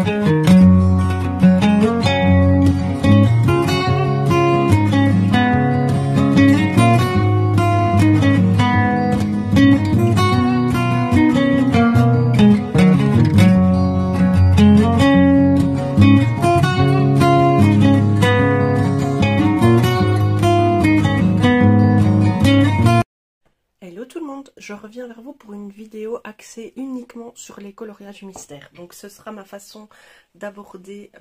Hello tout le monde, je reviens vers vous pour une vidéo axée uniquement sur les coloriages mystères. Donc ce sera ma façon d'aborder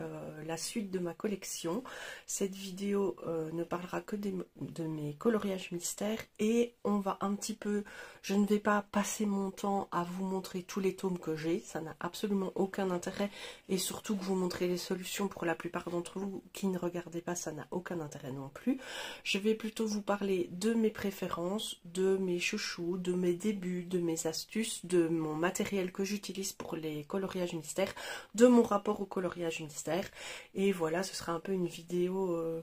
la suite de ma collection. Cette vidéo ne parlera que de mes coloriages mystères et on va un petit peu, je ne vais pas passer mon temps à vous montrer tous les tomes que j'ai, ça n'a absolument aucun intérêt, et surtout que vous montrer les solutions pour la plupart d'entre vous qui ne regardez pas, ça n'a aucun intérêt non plus. Je vais plutôt vous parler de mes préférences, de mes chouchous, de mes débuts, de mes astuces, de mon matériel que j'utilise pour les coloriages mystères, de mon rapport au coloriage mystère. Et voilà, ce sera un peu une vidéo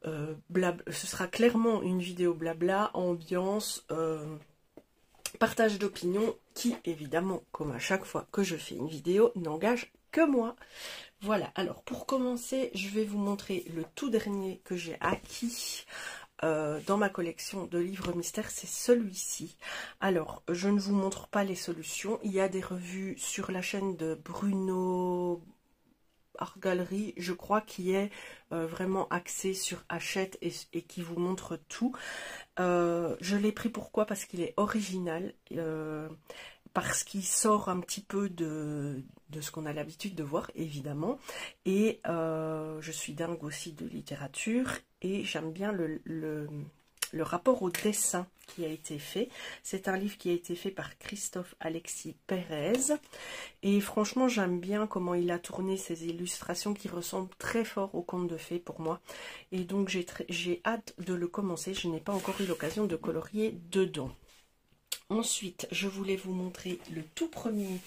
ce sera clairement une vidéo blabla, ambiance, partage d'opinion, qui évidemment, comme à chaque fois que je fais une vidéo, n'engage que moi. Voilà, alors pour commencer, je vais vous montrer le tout dernier que j'ai acquis dans ma collection de livres mystères, c'est celui-ci. Alors, je ne vous montre pas les solutions, il y a des revues sur la chaîne de Bruno Art Gallery, je crois, qui est vraiment axé sur Hachette et qui vous montre tout. Je l'ai pris pourquoi? Parce qu'il est original, parce qu'il sort un petit peu de ce qu'on a l'habitude de voir, évidemment. Et je suis dingue aussi de littérature et j'aime bien le rapport au dessin qui a été fait. C'est un livre qui a été fait par Christophe Alexis Pérez. Et franchement, j'aime bien comment il a tourné ses illustrations qui ressemblent très fort aux contes de fées pour moi. Et donc, j'ai hâte de le commencer. Je n'ai pas encore eu l'occasion de colorier dedans. Ensuite, je voulais vous montrer le tout premier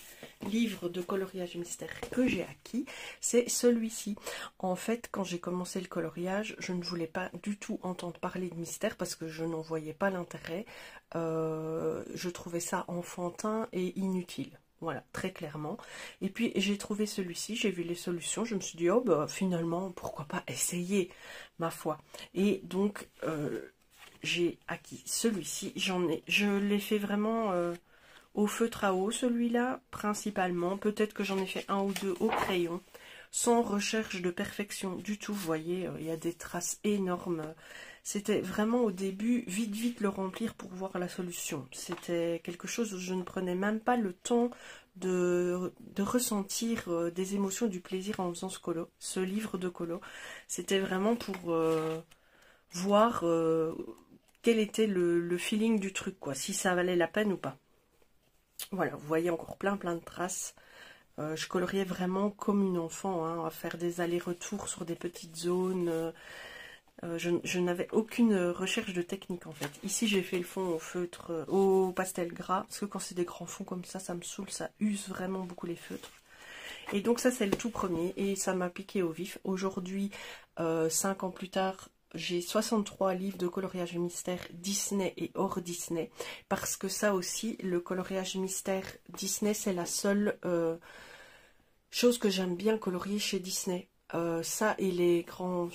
livre de coloriage mystère que j'ai acquis. C'est celui-ci. En fait, quand j'ai commencé le coloriage, je ne voulais pas du tout entendre parler de mystère parce que je n'en voyais pas l'intérêt. Je trouvais ça enfantin et inutile. Voilà, très clairement. Et puis, j'ai trouvé celui-ci, j'ai vu les solutions. Je me suis dit, oh, bah, finalement, pourquoi pas essayer, ma foi. Et donc... j'ai acquis celui-ci, je l'ai fait vraiment au feutre à eau, celui-là, principalement. Peut-être que j'en ai fait un ou deux au crayon, sans recherche de perfection du tout. Vous voyez, il y a des traces énormes. C'était vraiment au début, vite le remplir pour voir la solution. C'était quelque chose où je ne prenais même pas le temps de ressentir des émotions, du plaisir en faisant ce livre de colo. C'était vraiment pour... voir quel était le feeling du truc, quoi, si ça valait la peine ou pas. Voilà, vous voyez encore plein de traces. Je coloriais vraiment comme une enfant, hein, à faire des allers-retours sur des petites zones. Je n'avais aucune recherche de technique en fait. Ici j'ai fait le fond au feutre, au pastel gras, parce que quand c'est des grands fonds comme ça me saoule, ça use vraiment beaucoup les feutres. Et donc ça c'est le tout premier et ça m'a piqué au vif. Aujourd'hui, 5 ans plus tard, j'ai 63 livres de coloriage mystère Disney et hors Disney. Parce que ça aussi, le coloriage mystère Disney, c'est la seule chose que j'aime bien colorier chez Disney. Ça et les grands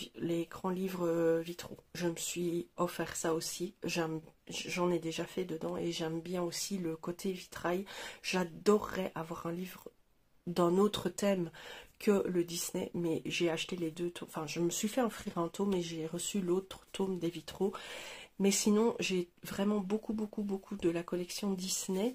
livres vitraux. Je me suis offert ça aussi. J'en ai déjà fait dedans et j'aime bien aussi le côté vitrail. J'adorerais avoir un livre d'un autre thème que le Disney, mais j'ai acheté les deux tomes. Enfin, je me suis fait offrir un tome et j'ai reçu l'autre tome des vitraux. Mais sinon, j'ai vraiment beaucoup de la collection Disney.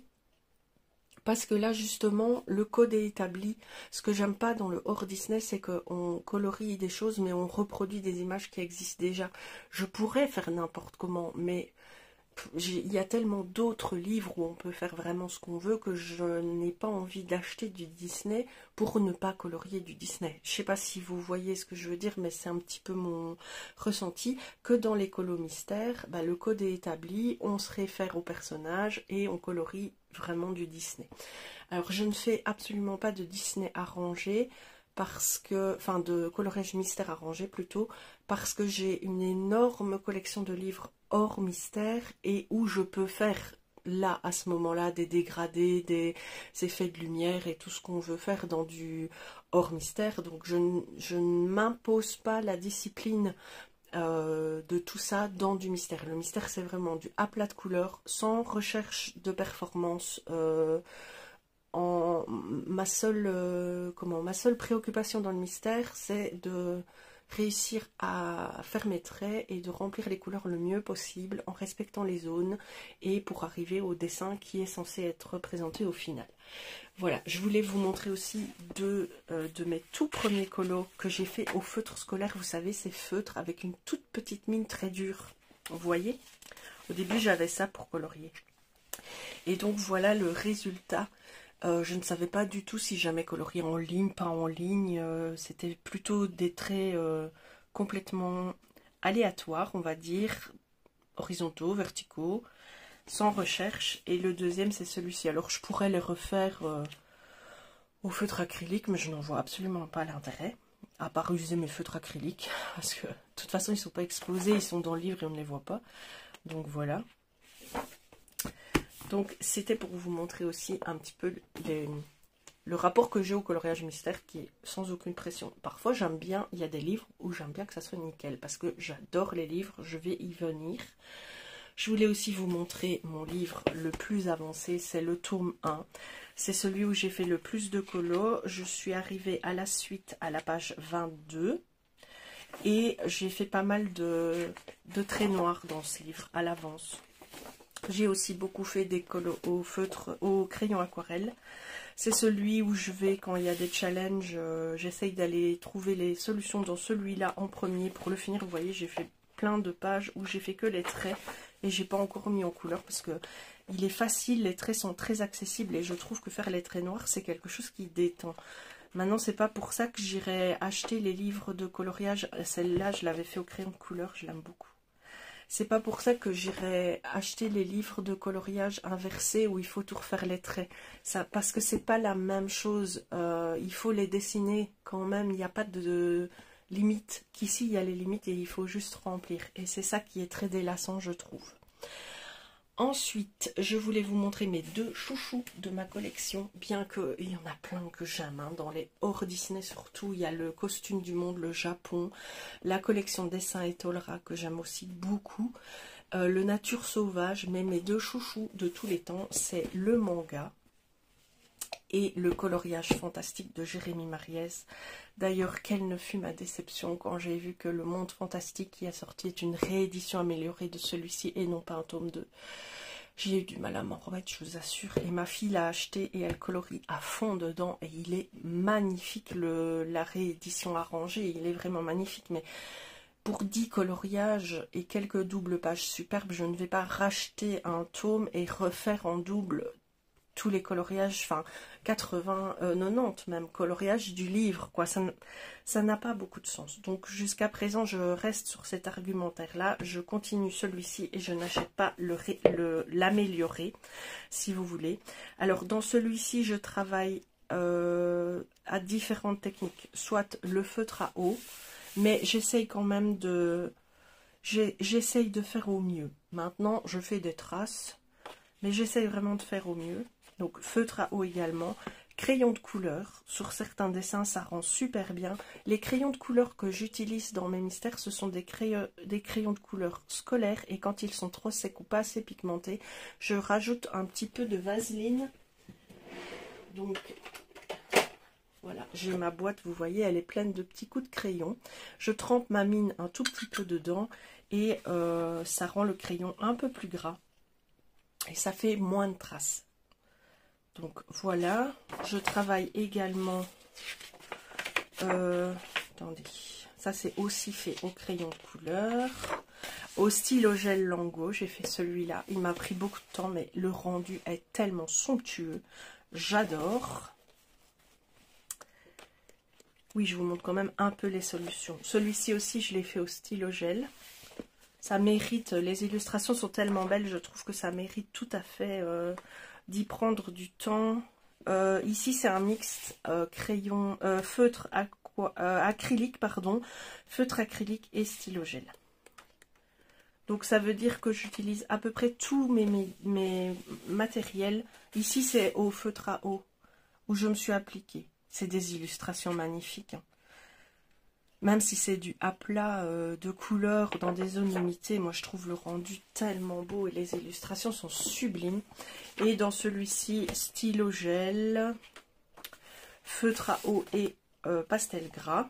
Parce que là, justement, le code est établi. Ce que j'aime pas dans le hors Disney, c'est qu'on colorie des choses, mais on reproduit des images qui existent déjà. Je pourrais faire n'importe comment, mais il y a tellement d'autres livres où on peut faire vraiment ce qu'on veut que je n'ai pas envie d'acheter du Disney pour ne pas colorier du Disney. Je sais pas si vous voyez ce que je veux dire, mais c'est un petit peu mon ressenti, que dans les colos mystères, bah, le code est établi, on se réfère au personnage et on colorie vraiment du Disney. Alors je ne fais absolument pas de Disney arrangé, parce que, enfin de coloriage mystère arrangé plutôt, parce que j'ai une énorme collection de livres hors mystère et où je peux faire là, à ce moment-là, des dégradés, des effets de lumière et tout ce qu'on veut faire dans du hors mystère. Donc je ne m'impose pas la discipline de tout ça dans du mystère. Le mystère, c'est vraiment du aplat de couleurs, sans recherche de performance. Ma seule préoccupation dans le mystère, c'est de réussir à faire mes traits et de remplir les couleurs le mieux possible en respectant les zones et pour arriver au dessin qui est censé être présenté au final. Voilà, je voulais vous montrer aussi deux de mes tout premiers colos que j'ai fait au feutre scolaire. Vous savez, ces feutres avec une toute petite mine très dure. Vous voyez, au début j'avais ça pour colorier. Et donc voilà le résultat. Je ne savais pas du tout si jamais colorier en ligne, pas en ligne. C'était plutôt des traits complètement aléatoires, on va dire, horizontaux, verticaux, sans recherche. Et le deuxième, c'est celui-ci. Alors, je pourrais les refaire au feutre acrylique, mais je n'en vois absolument pas l'intérêt, à part user mes feutres acryliques, parce que de toute façon, ils ne sont pas exposés, ils sont dans le livre et on ne les voit pas. Donc, voilà. Donc c'était pour vous montrer aussi un petit peu le rapport que j'ai au coloriage mystère qui est sans aucune pression. Parfois j'aime bien, il y a des livres où j'aime bien que ça soit nickel parce que j'adore les livres, je vais y venir. Je voulais aussi vous montrer mon livre le plus avancé, c'est le tome 1. C'est celui où j'ai fait le plus de colos. Je suis arrivée à la suite à la page 22 et j'ai fait pas mal de traits noirs dans ce livre à l'avance. J'ai aussi beaucoup fait des colos au feutre, au crayon aquarelle. C'est celui où je vais, quand il y a des challenges, j'essaye d'aller trouver les solutions dans celui-là en premier pour le finir. Vous voyez, j'ai fait plein de pages où j'ai fait que les traits et j'ai pas encore mis en couleur parce que il est facile, les traits sont très accessibles et je trouve que faire les traits noirs, c'est quelque chose qui détend. Maintenant, c'est pas pour ça que j'irai acheter les livres de coloriage. Celle-là, je l'avais fait au crayon de couleur, je l'aime beaucoup. C'est pas pour ça que j'irai acheter les livres de coloriage inversés où il faut tout refaire les traits. Ça, parce que c'est pas la même chose. Il faut les dessiner quand même. Il n'y a pas de limite. Qu'ici, il y a les limites et il faut juste remplir. Et c'est ça qui est très délassant, je trouve. Ensuite, je voulais vous montrer mes deux chouchous de ma collection, bien qu'il y en a plein que j'aime, hein. Dans les hors Disney surtout, il y a le costume du monde, le Japon, la collection Dessin et Tolra que j'aime aussi beaucoup, le Nature Sauvage, mais mes deux chouchous de tous les temps, c'est le manga et le coloriage fantastique de Jérémy Mariès. D'ailleurs, quelle ne fut ma déception quand j'ai vu que le Monde Fantastique qui est sorti est une réédition améliorée de celui-ci et non pas un tome 2. J'ai eu du mal à m'en remettre, je vous assure. Et ma fille l'a acheté et elle colorie à fond dedans. Et il est magnifique, la réédition arrangée. Il est vraiment magnifique. Mais pour 10 coloriages et quelques doubles pages superbes, je ne vais pas racheter un tome et refaire en double tous les coloriages, enfin 80, 90 même coloriages du livre, quoi. Ça n'a pas beaucoup de sens. Donc jusqu'à présent, je reste sur cet argumentaire-là. Je continue celui-ci et je n'achète pas l'améliorer, si vous voulez. Alors dans celui-ci, je travaille à différentes techniques. Soit le feutre à eau, mais j'essaye quand même j'essaye de faire au mieux. Maintenant, je fais des traces, mais j'essaye vraiment de faire au mieux. Donc feutre à eau également, crayon de couleur, sur certains dessins ça rend super bien. Les crayons de couleur que j'utilise dans mes mystères, ce sont des crayons de couleur scolaires et quand ils sont trop secs ou pas assez pigmentés, je rajoute un petit peu de vaseline. Donc voilà, j'ai ma boîte, vous voyez, elle est pleine de petits coups de crayon. Je trempe ma mine un tout petit peu dedans et ça rend le crayon un peu plus gras et ça fait moins de traces. Donc voilà, je travaille également, attendez, ça c'est aussi fait au crayon de couleur, au stylo gel Lango, j'ai fait celui-là, il m'a pris beaucoup de temps mais le rendu est tellement somptueux, j'adore. Oui, je vous montre quand même un peu les solutions. Celui-ci aussi, je l'ai fait au stylo gel. Ça mérite, les illustrations sont tellement belles, je trouve que ça mérite tout à fait d'y prendre du temps. Ici, c'est un mix crayon, feutre acrylique, feutre acrylique et stylo gel. Donc ça veut dire que j'utilise à peu près tous mes matériels. Ici c'est au feutre à eau où je me suis appliquée. C'est des illustrations magnifiques. Même si c'est du aplat de couleurs dans des zones limitées, moi je trouve le rendu tellement beau et les illustrations sont sublimes. Et dans celui-ci, stylo gel, feutre à eau et pastel gras.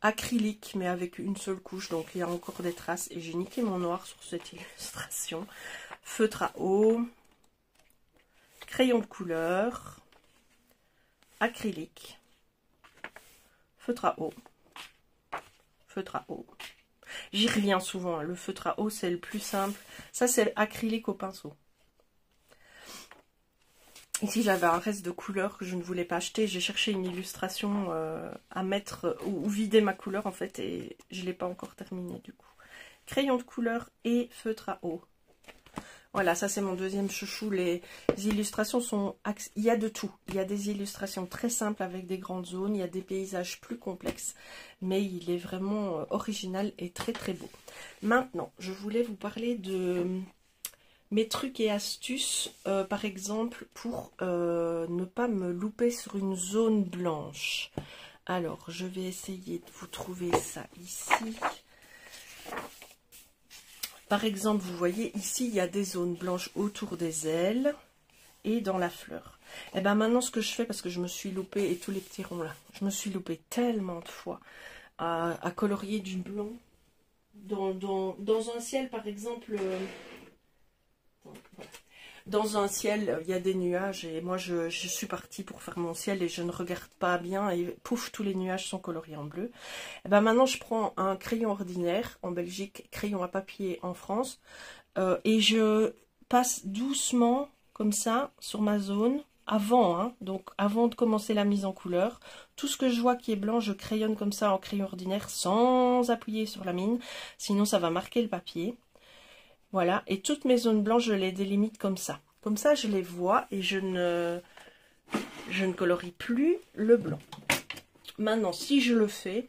Acrylique mais avec une seule couche, donc il y a encore des traces et j'ai niqué mon noir sur cette illustration. Feutre à eau, crayon de couleur, acrylique, feutre à eau, feutre à eau. J'y reviens souvent, hein. Le feutre à eau c'est le plus simple. Ça c'est acrylique au pinceau. Ici j'avais un reste de couleur que je ne voulais pas acheter. J'ai cherché une illustration à mettre ou vider ma couleur en fait et je ne l'ai pas encore terminé du coup. Crayon de couleur et feutre à eau. Voilà, ça c'est mon deuxième chouchou. Les illustrations sont... Il y a de tout. Il y a des illustrations très simples avec des grandes zones. Il y a des paysages plus complexes. Mais il est vraiment original et très très beau. Maintenant, je voulais vous parler de... mes trucs et astuces, par exemple, pour ne pas me louper sur une zone blanche. Alors, je vais essayer de vous trouver ça ici. Par exemple, vous voyez, ici, il y a des zones blanches autour des ailes et dans la fleur. Et bien maintenant, ce que je fais, parce que je me suis loupée, et tous les petits ronds là, je me suis loupée tellement de fois à colorier du blanc dans un ciel, par exemple... Dans un ciel, il y a des nuages et moi je suis partie pour faire mon ciel et je ne regarde pas bien et pouf, tous les nuages sont coloriés en bleu. Et ben maintenant je prends un crayon ordinaire en Belgique, crayon à papier en France et je passe doucement comme ça sur ma zone avant, hein, donc avant de commencer la mise en couleur. Tout ce que je vois qui est blanc, je crayonne comme ça en crayon ordinaire sans appuyer sur la mine, sinon ça va marquer le papier. Voilà, et toutes mes zones blanches, je les délimite comme ça. Comme ça, je les vois et je ne colorie plus le blanc. Maintenant, si je le fais,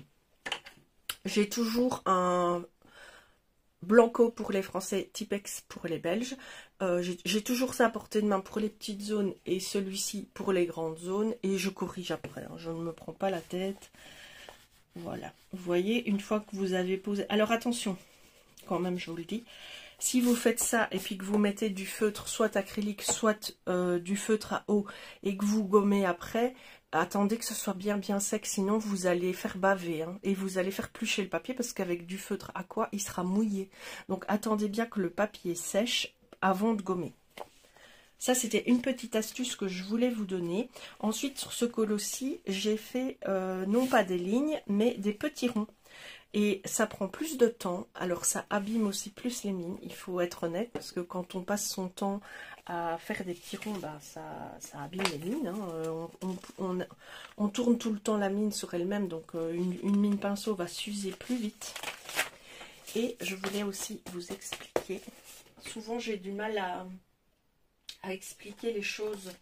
j'ai toujours un Blanco pour les Français, Tipex pour les Belges. J'ai toujours ça à portée de main pour les petites zones et celui-ci pour les grandes zones. Et je corrige après, hein, je ne me prends pas la tête. Voilà, vous voyez, une fois que vous avez posé... Alors attention, quand même, je vous le dis. Si vous faites ça et puis que vous mettez du feutre, soit acrylique, soit du feutre à eau et que vous gommez après, attendez que ce soit bien sec, sinon vous allez faire baver hein, et vous allez faire plucher le papier parce qu'avec du feutre aqua, il sera mouillé. Donc attendez bien que le papier sèche avant de gommer. Ça, c'était une petite astuce que je voulais vous donner. Ensuite, sur ce col-ci, j'ai fait non pas des lignes, mais des petits ronds. Et ça prend plus de temps, alors ça abîme aussi plus les mines, il faut être honnête, parce que quand on passe son temps à faire des petits ronds, bah, ça abîme les mines. Hein. On tourne tout le temps la mine sur elle-même, donc une mine pinceau va s'user plus vite. Et je voulais aussi vous expliquer, souvent j'ai du mal à expliquer les choses.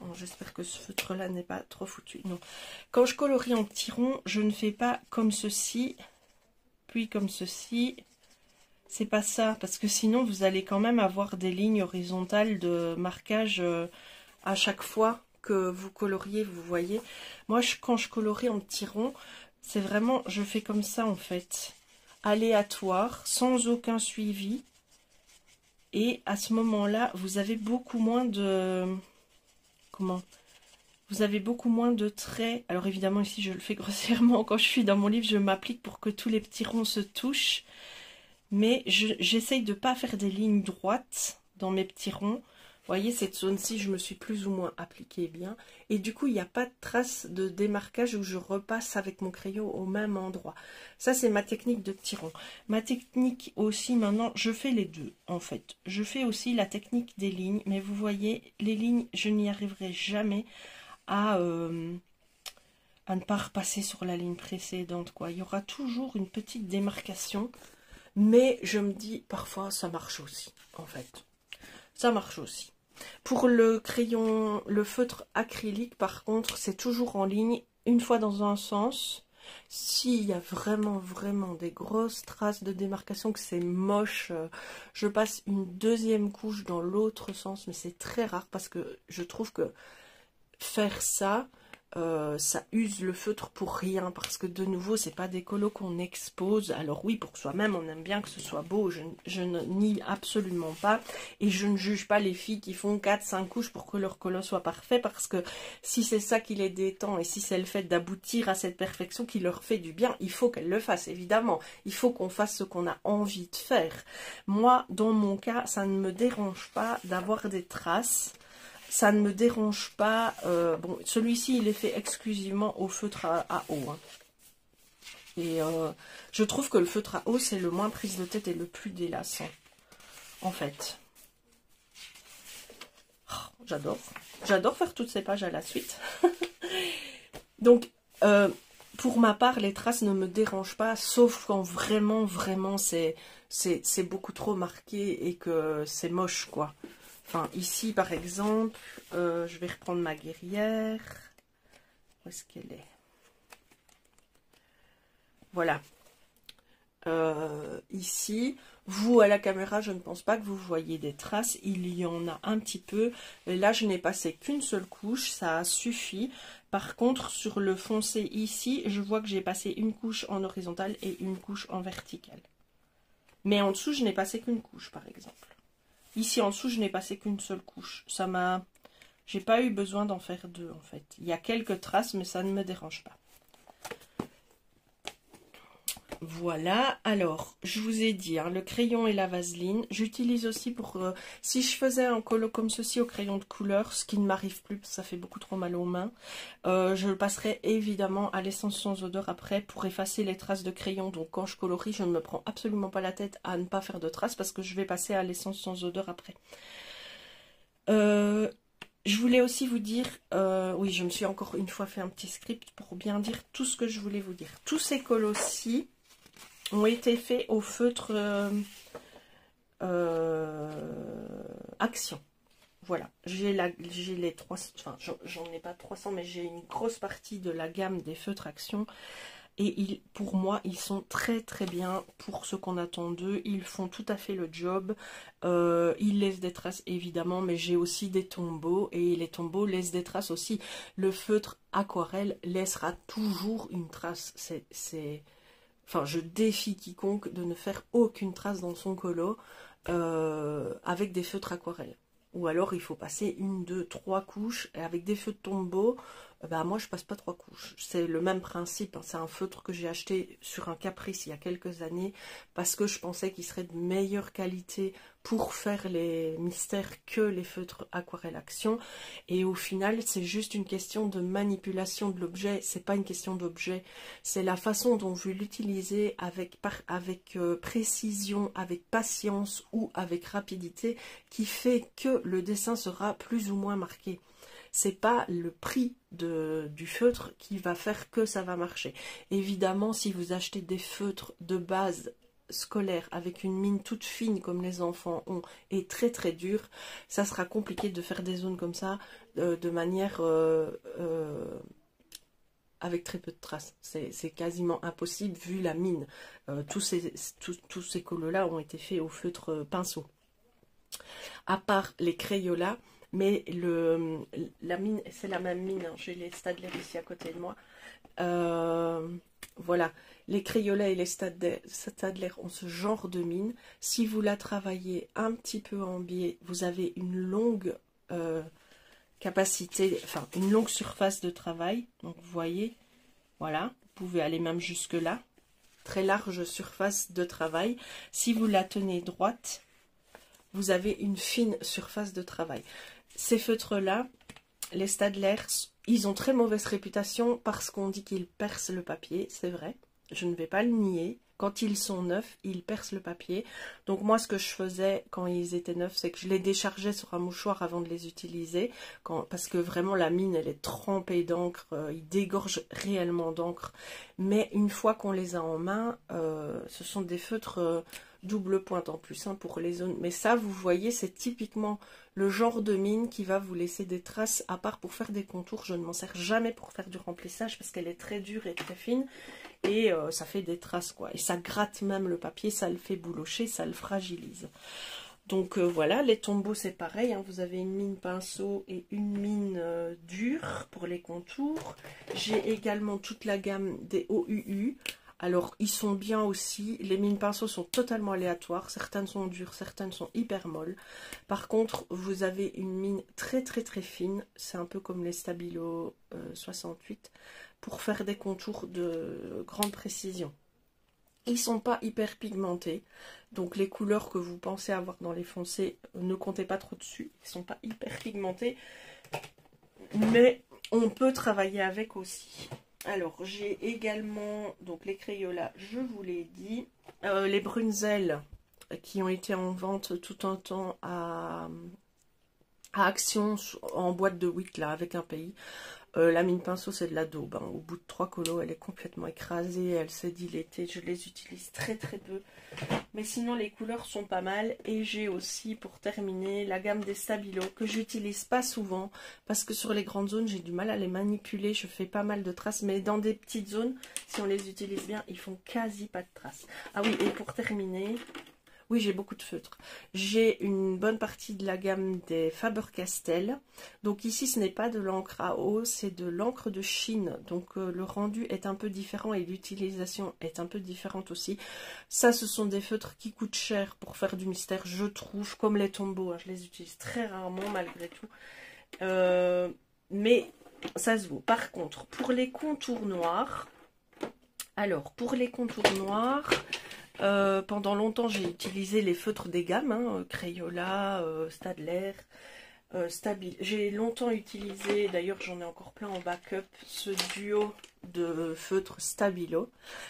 Bon, j'espère que ce feutre-là n'est pas trop foutu. Non. Quand je colorie en petits ronds, je ne fais pas comme ceci, puis comme ceci. C'est pas ça, parce que sinon vous allez quand même avoir des lignes horizontales de marquage à chaque fois que vous coloriez, vous voyez. Moi, quand je colorie en petits ronds, c'est vraiment, je fais comme ça en fait, aléatoire, sans aucun suivi. Et à ce moment-là, vous avez beaucoup moins de... Comment ? Vous avez beaucoup moins de traits. Alors évidemment, ici, je le fais grossièrement. Quand je suis dans mon livre, je m'applique pour que tous les petits ronds se touchent. Mais j'essaye de ne pas faire des lignes droites dans mes petits ronds. Vous voyez, cette zone-ci, je me suis plus ou moins appliquée bien. Et du coup, il n'y a pas de trace de démarquage où je repasse avec mon crayon au même endroit. Ça, c'est ma technique de petit rond. Ma technique aussi, maintenant, je fais les deux, en fait. Je fais aussi la technique des lignes. Mais vous voyez, les lignes, je n'y arriverai jamais à ne pas repasser sur la ligne précédente, quoi. Il y aura toujours une petite démarcation. Mais je me dis, parfois, ça marche aussi, en fait. Ça marche aussi. Pour le crayon, le feutre acrylique, par contre, c'est toujours en ligne, une fois dans un sens, S'il y a vraiment des grosses traces de démarcation, que c'est moche, je passe une deuxième couche dans l'autre sens, mais c'est très rare parce que je trouve que faire ça, ça use le feutre pour rien, parce que de nouveau c'est pas des colos qu'on expose. Alors oui, pour soi-même on aime bien que ce soit beau, je ne nie absolument pas, et je ne juge pas les filles qui font 4-5 couches pour que leur colo soit parfait, parce que si c'est ça qui les détend et si c'est le fait d'aboutir à cette perfection qui leur fait du bien, il faut qu'elles le fassent, évidemment. Il faut qu'on fasse ce qu'on a envie de faire. Moi, dans mon cas, ça ne me dérange pas d'avoir des traces. Ça ne me dérange pas. Bon, celui-ci, il est fait exclusivement au feutre à eau. Hein. Et je trouve que le feutre à eau, c'est le moins prise de tête et le plus délassant. En fait. Oh, j'adore. J'adore faire toutes ces pages à la suite. Donc, pour ma part, les traces ne me dérangent pas, sauf quand vraiment, c'est beaucoup trop marqué et que c'est moche, quoi. Enfin, ici, par exemple, je vais reprendre ma guerrière. Où est-ce qu'elle est? Voilà. Ici, vous, à la caméra, je ne pense pas que vous voyez des traces. Il y en a un petit peu. Et là, je n'ai passé qu'une seule couche. Ça a suffi. Par contre, sur le foncé ici, je vois que j'ai passé une couche en horizontale et une couche en verticale. Mais en dessous, je n'ai passé qu'une couche, par exemple. Ici en dessous, je n'ai passé qu'une seule couche. Ça m'a... J'ai pas eu besoin d'en faire deux, en fait. Il y a quelques traces, mais ça ne me dérange pas. Voilà. Alors, je vous ai dit, hein, le crayon et la vaseline. J'utilise aussi pour... si je faisais un colo comme ceci au crayon de couleur, ce qui ne m'arrive plus, parce que ça fait beaucoup trop mal aux mains, je le passerai évidemment à l'essence sans odeur après pour effacer les traces de crayon. Donc quand je colorie, je ne me prends absolument pas la tête à ne pas faire de traces parce que je vais passer à l'essence sans odeur après. Je voulais aussi vous dire, oui, je me suis encore une fois fait un petit script pour bien dire tout ce que je voulais vous dire. Tous ces colos-ci ont été faits au feutre Action. Voilà, j'ai les 300, enfin j'en ai pas 300, mais j'ai une grosse partie de la gamme des feutres Action. Et pour moi, ils sont très bien pour ce qu'on attend d'eux. Ils font tout à fait le job. Ils laissent des traces évidemment, mais j'ai aussi des tombeaux. Et les tombeaux laissent des traces aussi. Le feutre aquarelle laissera toujours une trace. Enfin, je défie quiconque de ne faire aucune trace dans son colo avec des feutres aquarelles. Ou alors il faut passer 1, 2, 3 couches. Et avec des feutres tombeaux, bah moi je passe pas 3 couches. C'est le même principe, hein. C'est un feutre que j'ai acheté sur un Caprice il y a quelques années parce que je pensais qu'il serait de meilleure qualité pour faire les mystères que les feutres Aquarelle Action. Et au final c'est juste une question de manipulation de l'objet. C'est pas une question d'objet, c'est la façon dont vous l'utilisez avec précision, avec patience ou avec rapidité qui fait que le dessin sera plus ou moins marqué. C'est pas le prix du feutre qui va faire que ça va marcher. Évidemment, si vous achetez des feutres de base scolaire avec une mine toute fine comme les enfants ont et très dure, ça sera compliqué de faire des zones comme ça de manière avec très peu de traces. C'est quasiment impossible vu la mine. Tous ces colos-là ont été faits au feutre pinceau. À part les Crayolas, mais la mine, c'est la même mine, hein. J'ai les Staedtler ici à côté de moi. Voilà, les Crayolas et les Staedtler ont ce genre de mine. Si vous la travaillez un petit peu en biais, vous avez une longue capacité, enfin une longue surface de travail. Donc vous voyez, voilà, vous pouvez aller même jusque là. Très large surface de travail. Si vous la tenez droite, vous avez une fine surface de travail. Ces feutres-là, les Staedtler, ils ont très mauvaise réputation parce qu'on dit qu'ils percent le papier. C'est vrai, je ne vais pas le nier. Quand ils sont neufs, ils percent le papier. Donc moi, ce que je faisais quand ils étaient neufs, c'est que je les déchargeais sur un mouchoir avant de les utiliser. Parce que vraiment, la mine, elle est trempée d'encre. Ils dégorgent réellement d'encre. Mais une fois qu'on les a en main, ce sont des feutres double pointe en plus pour les zones. Mais ça, vous voyez, c'est typiquement le genre de mine qui va vous laisser des traces, à part pour faire des contours. Je ne m'en sers jamais pour faire du remplissage parce qu'elle est très dure et très fine. Et ça fait des traces, quoi. Et ça gratte même le papier, ça le fait boulocher, ça le fragilise. Donc voilà, les tombeaux c'est pareil, hein, vous avez une mine pinceau et une mine dure pour les contours. J'ai également toute la gamme des OUU. Alors ils sont bien aussi, les mines pinceau sont totalement aléatoires, certaines sont dures, certaines sont hyper molles. Par contre vous avez une mine très fine, c'est un peu comme les Stabilo 68, pour faire des contours de grande précision. Ils sont pas hyper pigmentés, donc les couleurs que vous pensez avoir dans les foncés, ne comptez pas trop dessus. Ils sont pas hyper pigmentés, mais on peut travailler avec aussi. Alors j'ai également donc les Crayolas, je vous l'ai dit, les Brunzel qui ont été en vente tout un temps à Action en boîte de 8 là avec un pays. La mine pinceau c'est de la daube, hein. Au bout de 3 colos elle est complètement écrasée, elle s'est dilatée, je les utilise très peu, mais sinon les couleurs sont pas mal. Et j'ai aussi pour terminer la gamme des Stabilo que j'utilise pas souvent parce que sur les grandes zones j'ai du mal à les manipuler, je fais pas mal de traces, mais dans des petites zones si on les utilise bien ils font quasi pas de traces. Ah oui, et pour terminer, oui, j'ai beaucoup de feutres. J'ai une bonne partie de la gamme des Faber-Castell. Donc ici, ce n'est pas de l'encre à eau, c'est de l'encre de Chine. Donc le rendu est un peu différent et l'utilisation est un peu différente aussi. Ça, ce sont des feutres qui coûtent cher pour faire du mystère, je trouve, comme les tombeaux. Hein, je les utilise très rarement malgré tout. Mais ça se vaut. Par contre, pour les contours noirs, pendant longtemps, j'ai utilisé les feutres des gammes, hein, Crayola, Staedtler, Stabilo. J'ai longtemps utilisé, d'ailleurs j'en ai encore plein en backup, ce duo de feutres Stabilo.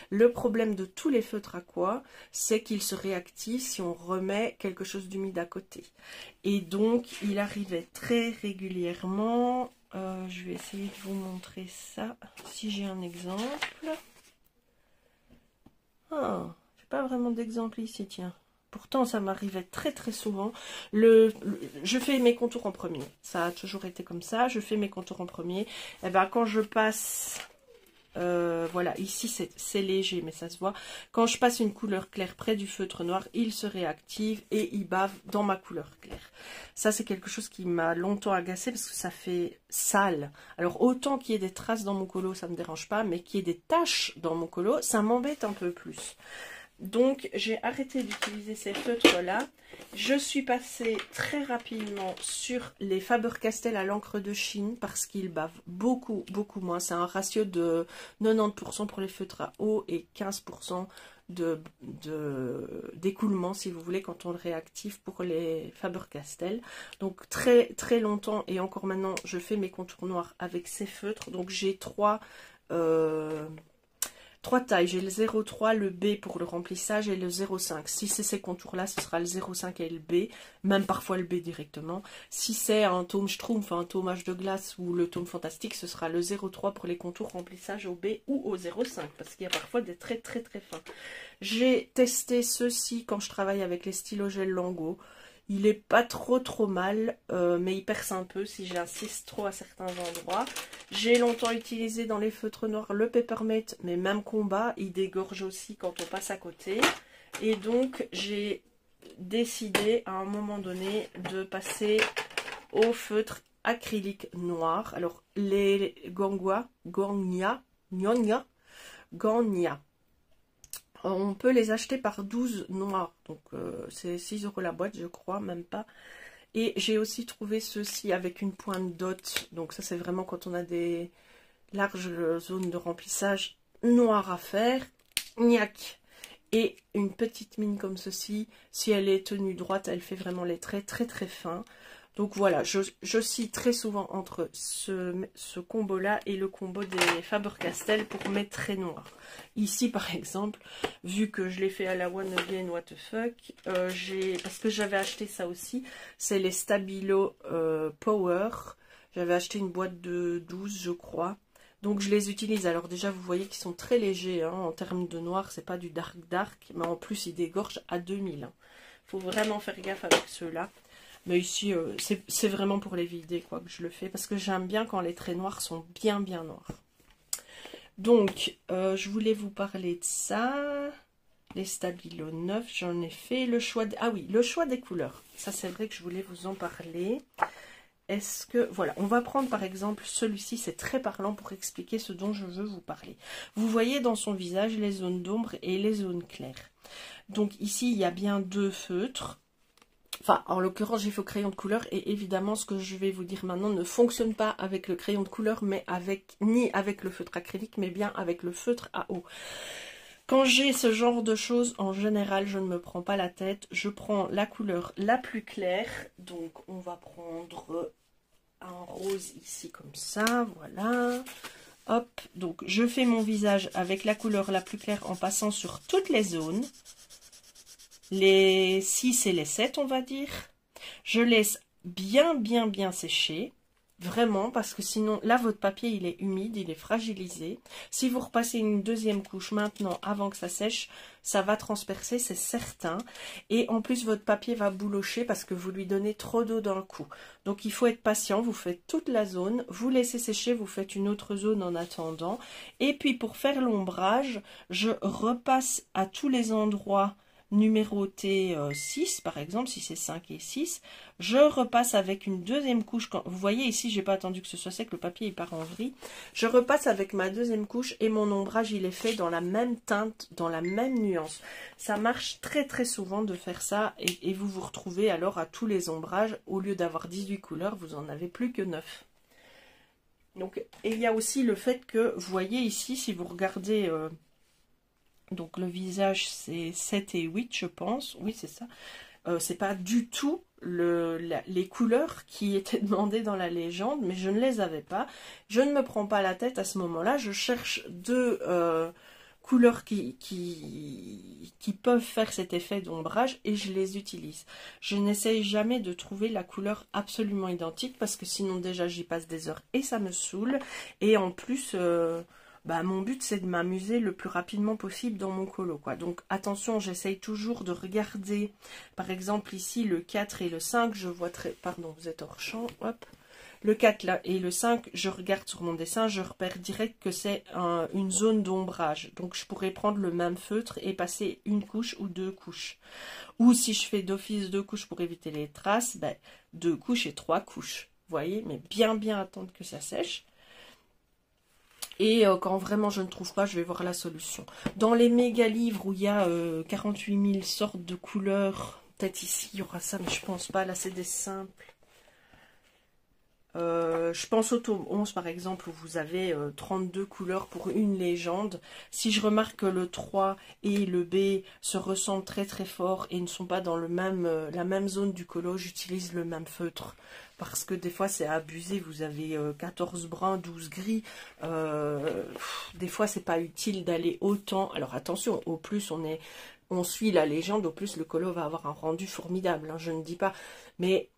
Le problème de tous les feutres à quoi, c'est qu'ils se réactivent si on remet quelque chose d'humide à côté. Et donc, il arrivait très régulièrement, je vais essayer de vous montrer ça, si j'ai un exemple. Ah, pas vraiment d'exemple ici, tiens. Pourtant, ça m'arrivait très souvent. Je fais mes contours en premier. Ça a toujours été comme ça. Je fais mes contours en premier. Et ben, quand je passe... voilà, ici c'est léger, mais ça se voit. Quand je passe une couleur claire près du feutre noir, il se réactive et il bave dans ma couleur claire. Ça, c'est quelque chose qui m'a longtemps agacé parce que ça fait sale. Alors, autant qu'il y ait des traces dans mon colo, ça me dérange pas, mais qu'il y ait des taches dans mon colo, ça m'embête un peu plus. Donc, j'ai arrêté d'utiliser ces feutres-là. Je suis passée très rapidement sur les Faber-Castell à l'encre de Chine parce qu'ils bavent beaucoup moins. C'est un ratio de 90% pour les feutres à eau et 15% d'écoulement, si vous voulez, quand on le réactive pour les Faber-Castell. Donc, très longtemps et encore maintenant, je fais mes contours noirs avec ces feutres. Donc, j'ai trois tailles, j'ai le 0,3, le B pour le remplissage et le 0,5. Si c'est ces contours-là, ce sera le 0,5 et le B, même parfois le B directement. Si c'est un tome Schtroumpf, un tome H de glace ou le tome fantastique, ce sera le 0,3 pour les contours remplissage au B ou au 0,5, parce qu'il y a parfois des traits très fins. J'ai testé ceci quand je travaille avec les stylos gel Lango. Il est pas trop mal, mais il perce un peu si j'insiste trop à certains endroits. J'ai longtemps utilisé dans les feutres noirs le Peppermint, mais même combat, il dégorge aussi quand on passe à côté. Et donc j'ai décidé à un moment donné de passer au feutre acrylique noir. Alors les Gagna. On peut les acheter par 12 noirs, donc c'est 6 € la boîte, je crois, même pas. Et j'ai aussi trouvé ceci avec une pointe dot, donc ça c'est vraiment quand on a des larges zones de remplissage noires à faire. Gnac. Et une petite mine comme ceci, si elle est tenue droite, elle fait vraiment les traits très fins. Donc voilà, j'oscille très souvent entre ce combo-là et le combo des Faber-Castell pour mes traits noirs. Ici, par exemple, vu que je l'ai fait à la One Again, what the fuck, parce que j'avais acheté ça aussi, c'est les Stabilo Power. J'avais acheté une boîte de 12, je crois. Donc je les utilise. Alors déjà vous voyez qu'ils sont très légers hein, en termes de noir, c'est pas du dark mais en plus ils dégorgent à 2000. Faut vraiment faire gaffe avec ceux-là. Mais ici c'est vraiment pour les vider quoi que je le fais, parce que j'aime bien quand les traits noirs sont bien noirs. Donc je voulais vous parler de ça. Les Stabilo 9, j'en ai fait. Le choix ah oui, le choix des couleurs. Ça c'est vrai que je voulais vous en parler. Est-ce que, voilà, on va prendre par exemple celui-ci, c'est très parlant pour expliquer ce dont je veux vous parler. Vous voyez dans son visage les zones d'ombre et les zones claires. Donc ici, il y a bien deux feutres. Enfin, en l'occurrence, j'ai fait au crayon de couleur et évidemment, ce que je vais vous dire maintenant ne fonctionne pas avec le crayon de couleur, mais ni avec le feutre acrylique, mais bien avec le feutre à eau. Quand j'ai ce genre de choses, en général, je ne me prends pas la tête. Je prends la couleur la plus claire. Donc, on va prendre un rose ici comme ça, voilà. Hop, donc je fais mon visage avec la couleur la plus claire en passant sur toutes les zones. Les 6 et les 7, on va dire. Je laisse bien sécher. Vraiment, parce que sinon, là, votre papier, il est humide, il est fragilisé. Si vous repassez une deuxième couche maintenant, avant que ça sèche, ça va transpercer, c'est certain. Et en plus, votre papier va boulocher parce que vous lui donnez trop d'eau d'un coup. Donc, il faut être patient. Vous faites toute la zone, vous laissez sécher, vous faites une autre zone en attendant. Et puis, pour faire l'ombrage, je repasse à tous les endroits numéroté 6 par exemple, si c'est 5 et 6, je repasse avec une deuxième couche. Vous voyez ici, j'ai pas attendu que ce soit sec, le papier il part en vrille. Je repasse avec ma deuxième couche et mon ombrage il est fait dans la même teinte, dans la même nuance. Ça marche très souvent de faire ça et vous vous retrouvez alors à tous les ombrages, au lieu d'avoir 18 couleurs, vous en avez plus que 9. Donc, et il y a aussi le fait que, vous voyez ici, si vous regardez... donc le visage c'est 7 et 8 je pense, oui c'est ça. C'est pas du tout les couleurs qui étaient demandées dans la légende, mais je ne les avais pas. Je ne me prends pas la tête à ce moment-là, je cherche deux couleurs qui peuvent faire cet effet d'ombrage et je les utilise. Je n'essaye jamais de trouver la couleur absolument identique parce que sinon déjà j'y passe des heures et ça me saoule. Et en plus... mon but c'est de m'amuser le plus rapidement possible dans mon colo quoi. Donc attention, j'essaye toujours de regarder par exemple ici le 4 et le 5, je vois très... Pardon, vous êtes hors champ, hop. Le 4 là et le 5, je regarde sur mon dessin, je repère direct que c'est une zone d'ombrage. Donc je pourrais prendre le même feutre et passer une couche ou deux couches. Ou si je fais d'office deux couches pour éviter les traces, deux couches et trois couches. Vous voyez, mais bien attendre que ça sèche. Et quand vraiment je ne trouve pas, je vais voir la solution. Dans les méga livres où il y a 48 000 sortes de couleurs, peut-être ici il y aura ça, mais je pense pas, là c'est des simples. Je pense au tome 11 par exemple où vous avez 32 couleurs pour une légende. Si je remarque que le 3 et le B se ressemblent très fort et ne sont pas dans la même zone du colo, j'utilise le même feutre. Parce que des fois c'est abusé, vous avez 14 bruns, 12 gris. Des fois c'est pas utile d'aller autant. Alors attention, au plus on suit la légende, au plus le colo va avoir un rendu formidable, hein, je ne dis pas. Mais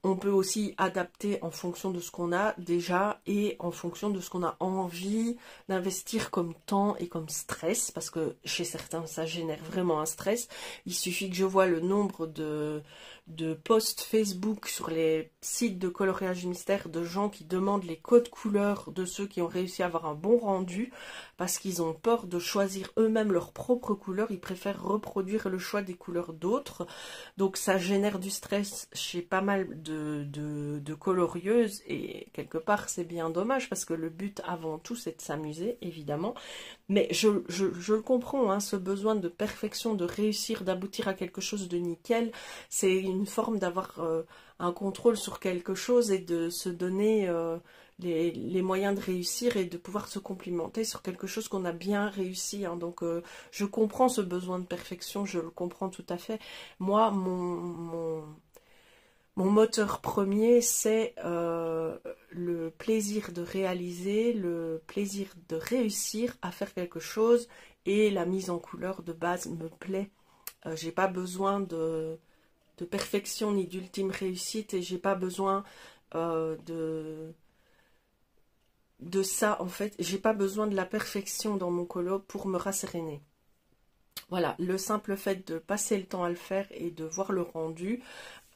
on peut aussi adapter en fonction de ce qu'on a déjà et en fonction de ce qu'on a envie d'investir comme temps et comme stress, parce que chez certains ça génère vraiment un stress. Il suffit que je vois le nombre de posts Facebook sur les sites de coloriage mystère de gens qui demandent les codes couleurs de ceux qui ont réussi à avoir un bon rendu parce qu'ils ont peur de choisir eux-mêmes leurs propres couleurs, ils préfèrent reproduire le choix des couleurs d'autres. Donc ça génère du stress chez pas mal de colorieuses et quelque part c'est bien dommage parce que le but avant tout c'est de s'amuser évidemment. Mais je le comprends, hein, ce besoin de perfection, de réussir, d'aboutir à quelque chose de nickel, c'est une forme d'avoir un contrôle sur quelque chose et de se donner les moyens de réussir et de pouvoir se complimenter sur quelque chose qu'on a bien réussi. Hein. Donc je comprends ce besoin de perfection, je le comprends tout à fait. Moi, mon moteur premier, c'est le plaisir de réaliser, le plaisir de réussir à faire quelque chose et la mise en couleur de base me plaît. J'ai pas besoin de perfection ni d'ultime réussite et j'ai pas besoin de ça, en fait. J'ai pas besoin de la perfection dans mon colo pour me rasséréner. Voilà, le simple fait de passer le temps à le faire et de voir le rendu,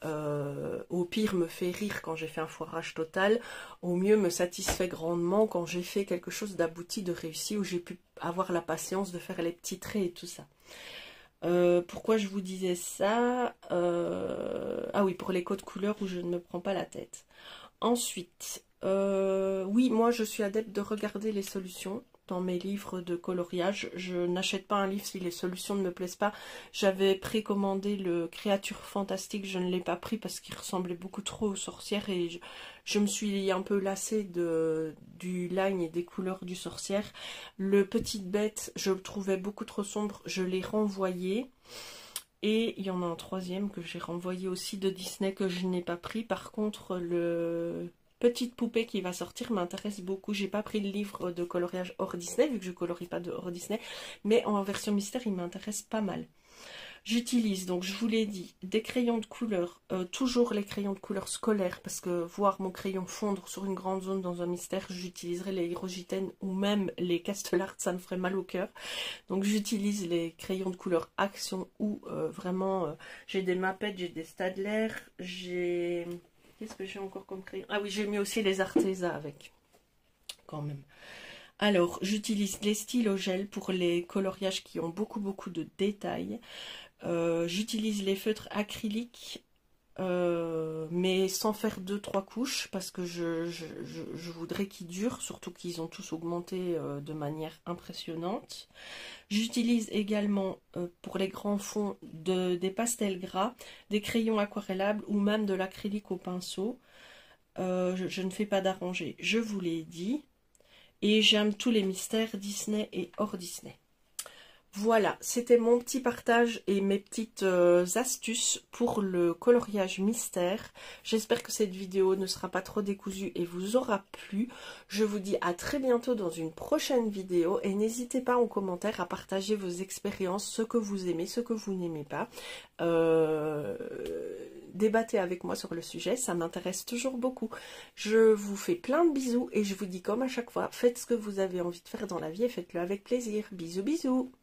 au pire me fait rire quand j'ai fait un foirage total, au mieux me satisfait grandement quand j'ai fait quelque chose d'abouti, de réussi, où j'ai pu avoir la patience de faire les petits traits et tout ça. Pourquoi je vous disais ça? Ah oui, pour les codes couleurs où je ne me prends pas la tête. Ensuite, oui, moi je suis adepte de regarder les solutions dans mes livres de coloriage. Je n'achète pas un livre si les solutions ne me plaisent pas. J'avais précommandé le Créature Fantastique, je ne l'ai pas pris parce qu'il ressemblait beaucoup trop aux sorcières et je me suis un peu lassée du line et des couleurs du sorcière. Le Petite Bête, je le trouvais beaucoup trop sombre, je l'ai renvoyé. Et il y en a un troisième que j'ai renvoyé aussi de Disney que je n'ai pas pris. Par contre, le Petite Poupée qui va sortir m'intéresse beaucoup. J'ai pas pris le livre de coloriage hors Disney, vu que je colorie pas de hors Disney. Mais en version mystère, il m'intéresse pas mal. J'utilise, donc je vous l'ai dit, des crayons de couleur, toujours les crayons de couleur scolaire, parce que voir mon crayon fondre sur une grande zone dans un mystère, j'utiliserai les Hydrogitène ou même les Castellart, ça me ferait mal au cœur. Donc j'utilise les crayons de couleur Action ou vraiment, j'ai des Mappettes, j'ai des Staedtler, j'ai... Qu'est-ce que j'ai encore comme crayon? Ah oui, j'ai mis aussi les Arteza avec, quand même. Alors, j'utilise les stylos gel pour les coloriages qui ont beaucoup de détails. J'utilise les feutres acryliques, mais sans faire 2-3 couches, parce que je voudrais qu'ils durent, surtout qu'ils ont tous augmenté de manière impressionnante. J'utilise également pour les grands fonds des pastels gras, des crayons aquarellables ou même de l'acrylique au pinceau. Je ne fais pas d'arrangé, je vous l'ai dit. Et j'aime tous les mystères Disney et hors Disney. Voilà, c'était mon petit partage et mes petites astuces pour le coloriage mystère. J'espère que cette vidéo ne sera pas trop décousue et vous aura plu. Je vous dis à très bientôt dans une prochaine vidéo et n'hésitez pas en commentaire à partager vos expériences, ce que vous aimez, ce que vous n'aimez pas. Débattez avec moi sur le sujet, ça m'intéresse toujours beaucoup. Je vous fais plein de bisous et je vous dis comme à chaque fois, faites ce que vous avez envie de faire dans la vie et faites-le avec plaisir. Bisous bisous.